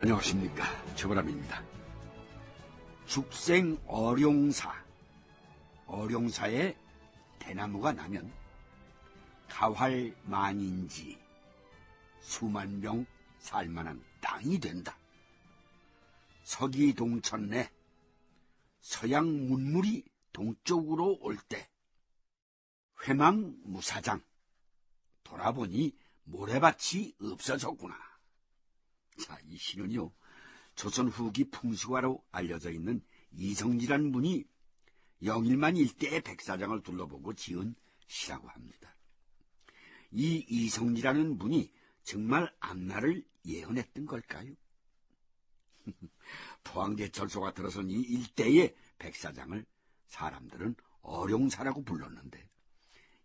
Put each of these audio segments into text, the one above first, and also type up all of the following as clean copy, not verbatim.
안녕하십니까, 최보람입니다. 죽생 어룡사, 어룡사에 대나무가 나면 가활만인지 수만 명 살만한 땅이 된다. 서기동천내 서양 문물이 동쪽으로 올 때 회망무사장 돌아보니 모래밭이 없어졌구나. 자, 이 시는요, 조선 후기 풍수화로 알려져 있는 이성지란 분이 영일만 일대의 백사장을 둘러보고 지은 시라고 합니다. 이 이성지라는 분이 정말 앞날을 예언했던 걸까요? 포항제철소가 들어선 이 일대의 백사장을 사람들은 어룡사라고 불렀는데,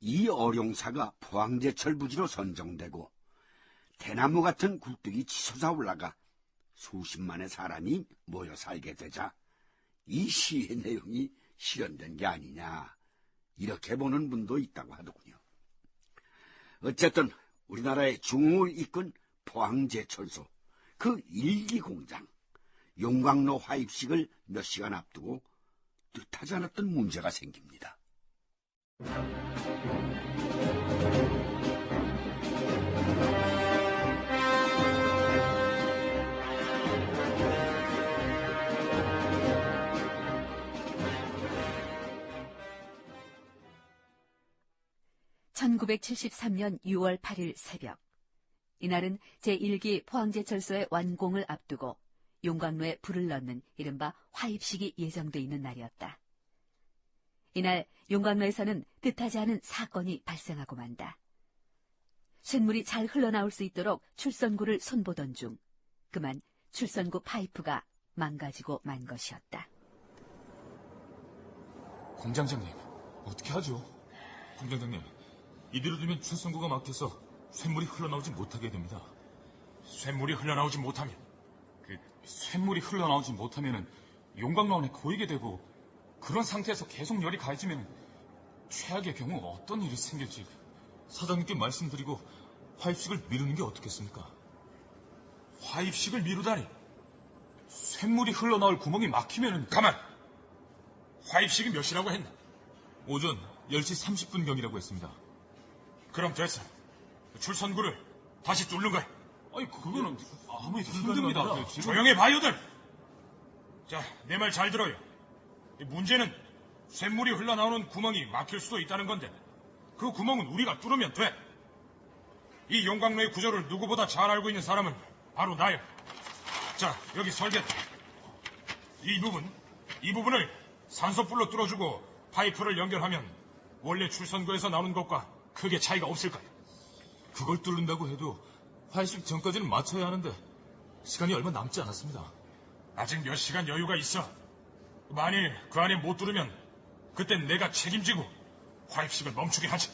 이 어룡사가 포항제철 부지로 선정되고 대나무 같은 굴뚝이 치솟아 올라가 수십만의 사람이 모여 살게 되자 이 시의 내용이 실현된 게 아니냐, 이렇게 보는 분도 있다고 하더군요. 어쨌든 우리나라의 중흥을 이끈 포항제철소, 그 일기 공장, 용광로 화입식을 몇 시간 앞두고 뜻하지 않았던 문제가 생깁니다. (1973년 6월 8일) 새벽, 이날은 제1기 포항제철소의 완공을 앞두고 용광로에 불을 넣는 이른바 화입식이 예정돼 있는 날이었다. 이날 용광로에서는 뜻하지 않은 사건이 발생하고 만다. 쇳물이 잘 흘러나올 수 있도록 출선구를 손보던 중 그만 출선구 파이프가 망가지고 만 것이었다. 공장장님, 어떻게 하죠? 공장장님, 이대로 두면 출선구가 막혀서 쇳물이 흘러나오지 못하게 됩니다. 쇳물이 흘러나오지 못하면? 쇳물이 흘러나오지 못하면 용광로 안에 고이게 되고, 그런 상태에서 계속 열이 가해지면 최악의 경우 어떤 일이 생길지 사장님께 말씀드리고 화입식을 미루는 게 어떻겠습니까? 화입식을 미루다니? 쇳물이 흘러나올 구멍이 막히면... 가만! 화입식이 몇 시라고 했나? 오전 10시 30분경이라고 했습니다. 그럼 됐어. 출선구를 다시 뚫는 거야. 아니, 그거는 아무리 힘듭니다. 조용히 봐요들! 자, 내 말 잘 들어요. 문제는 쇳물이 흘러나오는 구멍이 막힐 수도 있다는 건데, 그 구멍은 우리가 뚫으면 돼. 이 용광로의 구조를 누구보다 잘 알고 있는 사람은 바로 나야. 자, 여기 설계. 이 부분을 산소불로 뚫어주고 파이프를 연결하면 원래 출선구에서 나오는 것과 크게 차이가 없을 거야. 그걸 뚫는다고 해도 화입식 전까지는 맞춰야 하는데 시간이 얼마 남지 않았습니다. 아직 몇 시간 여유가 있어. 만일 그 안에 못 뚫으면 그땐 내가 책임지고 화입식을 멈추게 하지.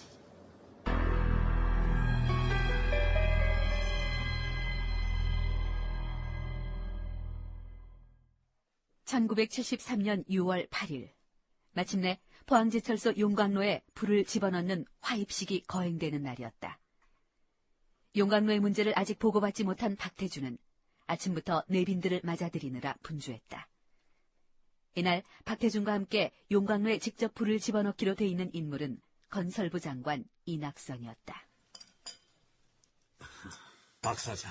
(1973년 6월 8일) 마침내 포항제철소 용광로에 불을 집어넣는 화입식이 거행되는 날이었다. 용광로의 문제를 아직 보고받지 못한 박태주는 아침부터 내빈들을 맞아들이느라 분주했다. 이날 박태준과 함께 용광로에 직접 불을 집어넣기로 돼 있는 인물은 건설부 장관 이낙선이었다. 박 사장,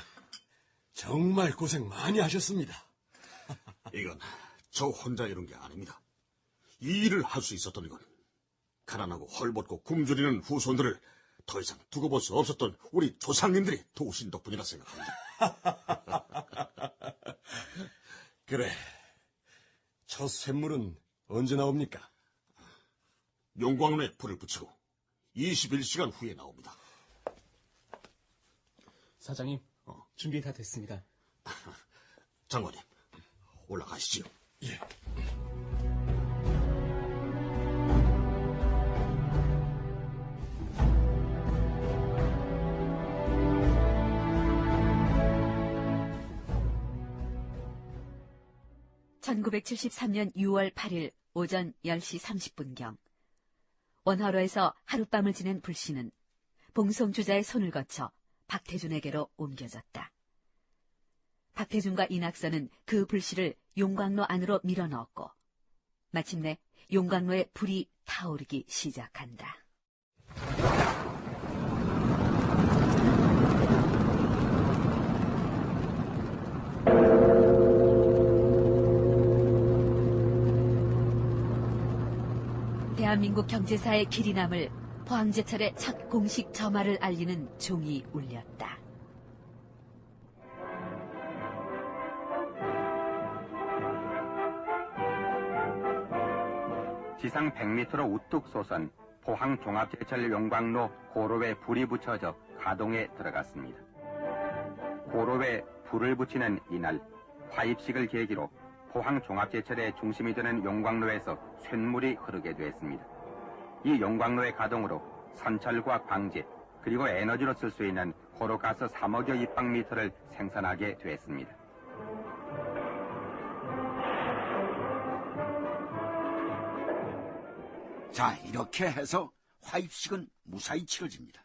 정말 고생 많이 하셨습니다. 이건 저 혼자 이룬 게 아닙니다. 이 일을 할 수 있었던 건 가난하고 헐벗고 굶주리는 후손들을 더 이상 두고 볼 수 없었던 우리 조상님들이 도우신 덕분이라 생각합니다. 그래, 첫 쇳물은 언제 나옵니까? 용광로에 불을 붙이고 21시간 후에 나옵니다. 사장님, 준비 다 됐습니다. 장관님, 올라가시지요. 예. (1973년 6월 8일) 오전 10시 30분경 원화로에서 하룻밤을 지낸 불씨는 봉송주자의 손을 거쳐 박태준에게로 옮겨졌다. 박태준과 이낙선은 그 불씨를 용광로 안으로 밀어넣었고 마침내 용광로에 불이 타오르기 시작한다. 대한민국 경제사의 길이 남을 포항제철의 첫 공식 점화를 알리는 종이 울렸다. 지상 100m로 우뚝 솟은 포항 종합제철 용광로 고로에 불이 붙여져 가동에 들어갔습니다. 고로에 불을 붙이는 이날 화입식을 계기로 포항 종합제철의 중심이 되는 용광로에서 쇳물이 흐르게 되었습니다. 이 용광로의 가동으로 선철과 방제 그리고 에너지로 쓸 수 있는 고로가스 3억여 입방미터를 생산하게 되었습니다. 자, 이렇게 해서 화입식은 무사히 치러집니다.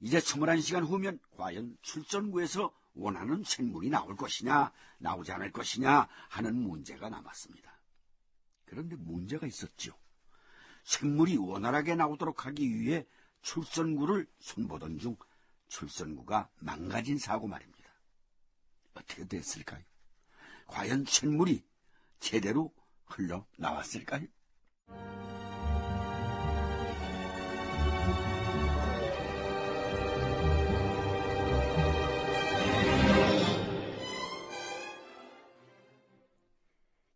이제 21시간 후면 과연 출전구에서 원하는 쇳물이 나올 것이냐, 나오지 않을 것이냐 하는 문제가 남았습니다. 그런데 문제가 있었죠. 쇳물이 원활하게 나오도록 하기 위해 출선구를 손보던 중 출선구가 망가진 사고 말입니다. 어떻게 됐을까요? 과연 쇳물이 제대로 흘러나왔을까요?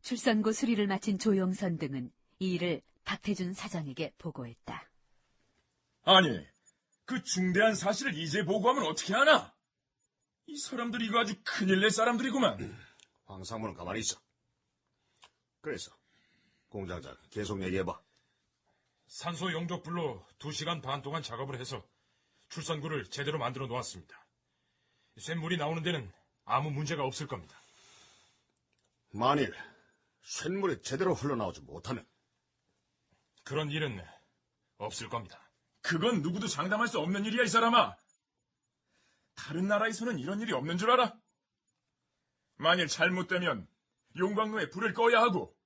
출선구 수리를 마친 조영선 등은 이 일을 박태준 사장에게 보고했다. 아니, 그 중대한 사실을 이제 보고하면 어떻게 하나? 이 사람들이 이거 아주 큰일 낼 사람들이구만. 황상무는 가만히 있어. 그래서 공장장 계속 얘기해봐. 산소 용접불로 2시간 반 동안 작업을 해서 출선구를 제대로 만들어 놓았습니다. 쇳물이 나오는 데는 아무 문제가 없을 겁니다. 만일 쇳물이 제대로 흘러나오지 못하면 그런 일은 없을 겁니다. 그건 누구도 장담할 수 없는 일이야, 이 사람아. 다른 나라에서는 이런 일이 없는 줄 알아? 만일 잘못되면 용광로에 불을 꺼야 하고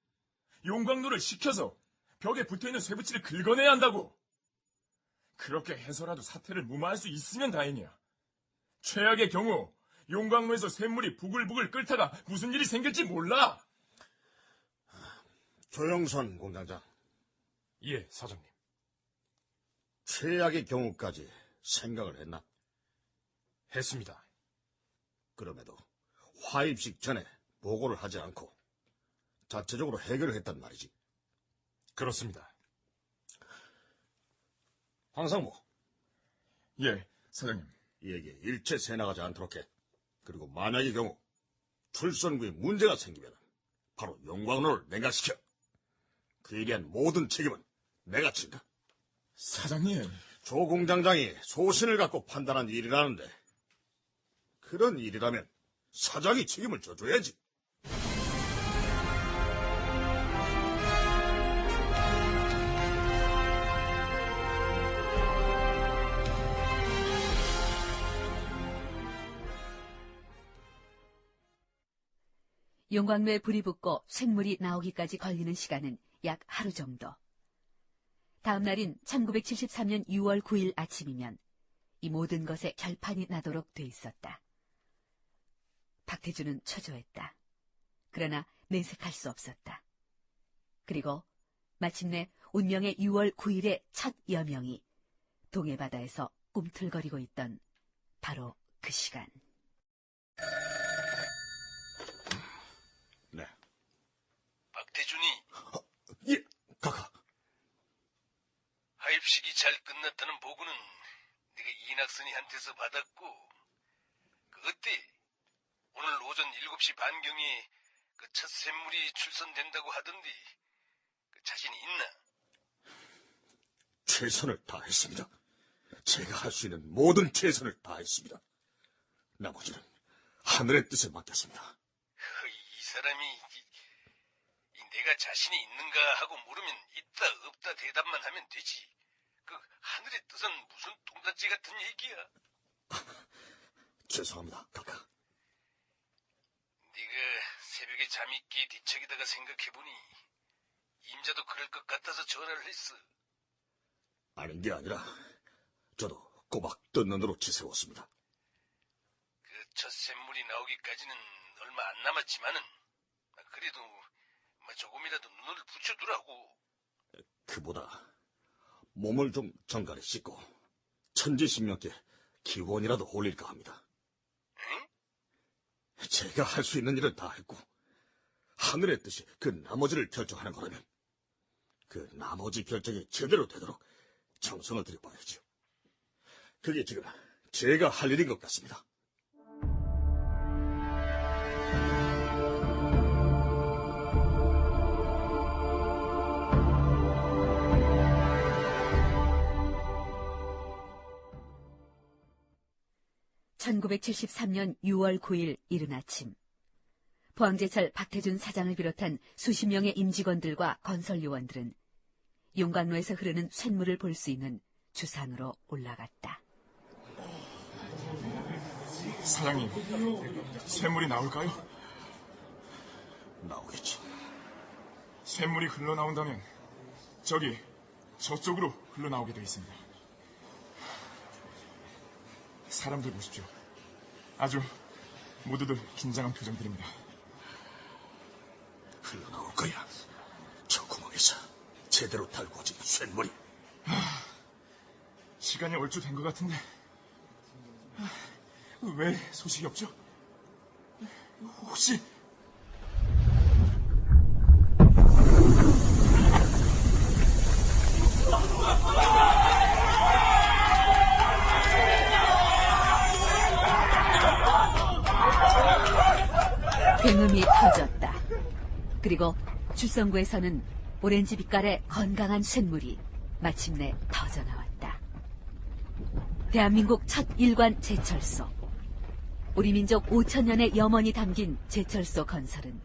용광로를 식혀서 벽에 붙어있는 쇠붙이를 긁어내야 한다고. 그렇게 해서라도 사태를 무마할 수 있으면 다행이야. 최악의 경우 용광로에서 쇳물이 부글부글 끓다가 무슨 일이 생길지 몰라. 조영선 공장장, 예, 사장님. 최악의 경우까지 생각을 했나? 했습니다. 그럼에도 화입식 전에 보고를 하지 않고 자체적으로 해결을 했단 말이지. 그렇습니다. 황상무, 예, 사장님. 이 얘기 일체 새나가지 않도록 해. 그리고 만약의 경우 출선구에 문제가 생기면 바로 용광로를 냉각시켜. 그에 대한 모든 책임은 내가 진다. 사장님. 조 공장장이 소신을 갖고 판단한 일이라는데 그런 일이라면 사장이 책임을 져줘야지. 용광로에 불이 붙고 쇳물이 나오기까지 걸리는 시간은 약 하루 정도. 다음 날인 1973년 6월 9일 아침이면 이 모든 것에 결판이 나도록 돼 있었다. 박태준은 초조했다. 그러나 내색할 수 없었다. 그리고 마침내 운명의 6월 9일의 첫 여명이 동해바다에서 꿈틀거리고 있던 바로 그 시간. 네. 박태준이 예, 카카. 하입식이 잘 끝났다는 보고는 네가 이낙선이한테서 받았고 어때? 오늘 오전 7시 반경에 그 첫 쇳물이 출선된다고 하던데 자신이 있나? 최선을 다했습니다. 제가 할 수 있는 모든 최선을 다했습니다. 나머지는 하늘의 뜻에 맡겼습니다. 이 사람이 내가 자신이 있는가 하고 물으면 있다 없다 대답만 하면 되지. 그 하늘의 뜻은 무슨 똥단지 같은 얘기야. 죄송합니다, 카카. 새벽에 잠이 깨 뒤척이다가 생각해보니 임자도 그럴 것 같아서 전화를 했어. 아닌 게 아니라 저도 꼬박 뜬 눈으로 지새웠습니다. 그 첫 샘물이 나오기까지는 얼마 안 남았지만은 그래도 조금이라도 눈을 붙여두라고. 그보다 몸을 좀 정갈히 씻고 천지신명께 기원이라도 올릴까 합니다. 응? 제가 할 수 있는 일은 다 했고 하늘의 뜻이 그 나머지를 결정하는 거라면 그 나머지 결정이 제대로 되도록 정성을 들여봐야죠. 그게 지금 제가 할 일인 것 같습니다. (1973년 6월 9일) 이른 아침, 포항제철 박태준 사장을 비롯한 수십 명의 임직원들과 건설 요원들은 용광로에서 흐르는 쇳물을 볼 수 있는 주상으로 올라갔다. 사장님, 쇳물이 나올까요? 나오겠지. 쇳물이 흘러나온다면 저쪽으로 흘러나오게 돼 있습니다. 사람들 보십시오. 아주 모두들 긴장한 표정들입니다. 흘러나올 거야. 저 구멍에서 제대로 달구어진 쇳물이. 시간이 얼추 된 것 같은데 왜 소식이 없죠? 혹시 굉음이 터졌다. 그리고 출성구에서는 오렌지 빛깔의 건강한 쇳물이 마침내 터져나왔다. 대한민국 첫 일관 제철소. 우리 민족 5,000년의 염원이 담긴 제철소 건설은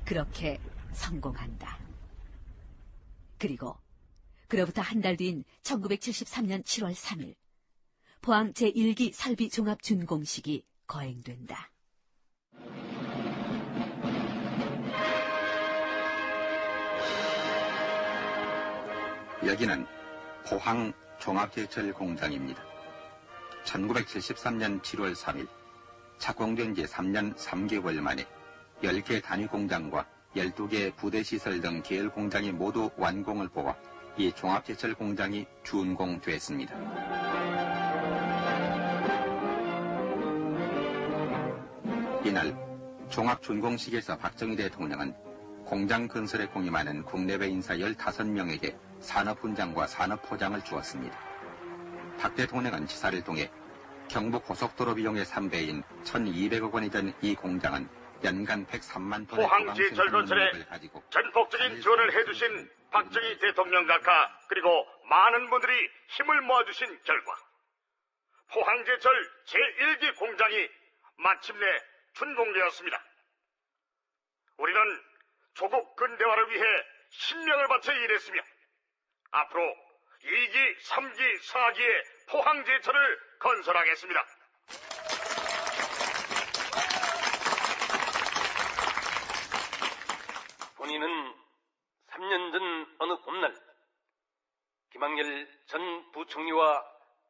그렇게 성공한다. 그리고 그로부터 한 달 뒤인 1973년 7월 3일, 포항 제1기 설비 종합 준공식이 거행된다. 여기는 포항 종합제철 공장입니다. 1973년 7월 3일, 착공된 지 3년 3개월 만에 10개 단위 공장과 12개 부대시설 등 계열 공장이 모두 완공을 보아 이 종합제철 공장이 준공됐습니다. 이날 종합준공식에서 박정희 대통령은 공장 건설에 공임하는 국내외 인사 15명에게 산업훈장과 산업포장을 주었습니다. 박 대통령은 지사를 통해 경북 고속도로 비용의 3배인 1,200억 원이 된 이 공장은 연간 103만 톤의 포항제철 건설에 전폭적인 지원을 해주신 박정희 대통령 각하 그리고 많은 분들이 힘을 모아주신 결과 포항제철 제1기 공장이 마침내 준공되었습니다. 우리는 조국 근대화를 위해 신명을 바쳐 일했으며 앞으로 2기, 3기, 4기의 포항제철을 건설하겠습니다. 본인은 3년 전 어느 봄날 김학렬 전 부총리와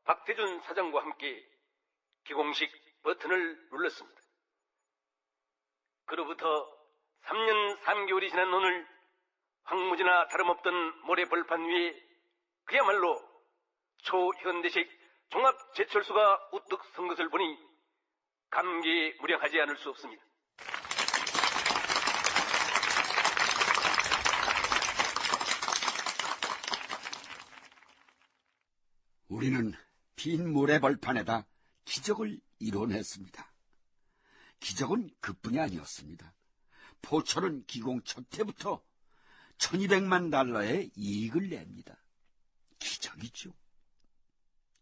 박태준 사장과 함께 기공식 버튼을 눌렀습니다. 그로부터 3년 3개월이 지난 오늘 황무지나 다름없던 모래벌판 위에 그야말로 초현대식 종합제철소가 우뚝 선 것을 보니 감개무량하지 않을 수 없습니다. 우리는 빈 모래벌판에다 기적을 이뤄냈습니다. 기적은 그뿐이 아니었습니다. 포철은 기공 첫 해부터 1,200만 달러의 이익을 냅니다. 기적이죠.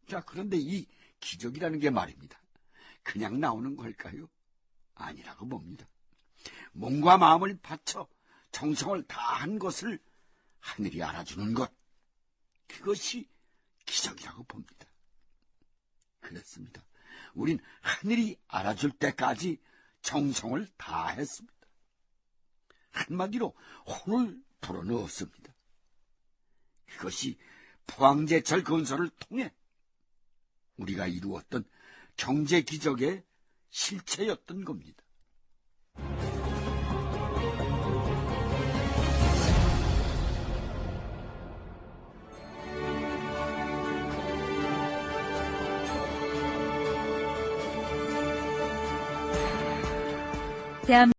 자, 그런데 이 기적이라는 게 말입니다. 그냥 나오는 걸까요? 아니라고 봅니다. 몸과 마음을 바쳐 정성을 다한 것을 하늘이 알아주는 것, 그것이 기적이라고 봅니다. 그렇습니다. 우린 하늘이 알아줄 때까지 정성을 다했습니다. 한마디로 혼을 불어넣었습니다. 그것이 포항제철 건설을 통해 우리가 이루었던 경제 기적의 실체였던 겁니다. 대한민국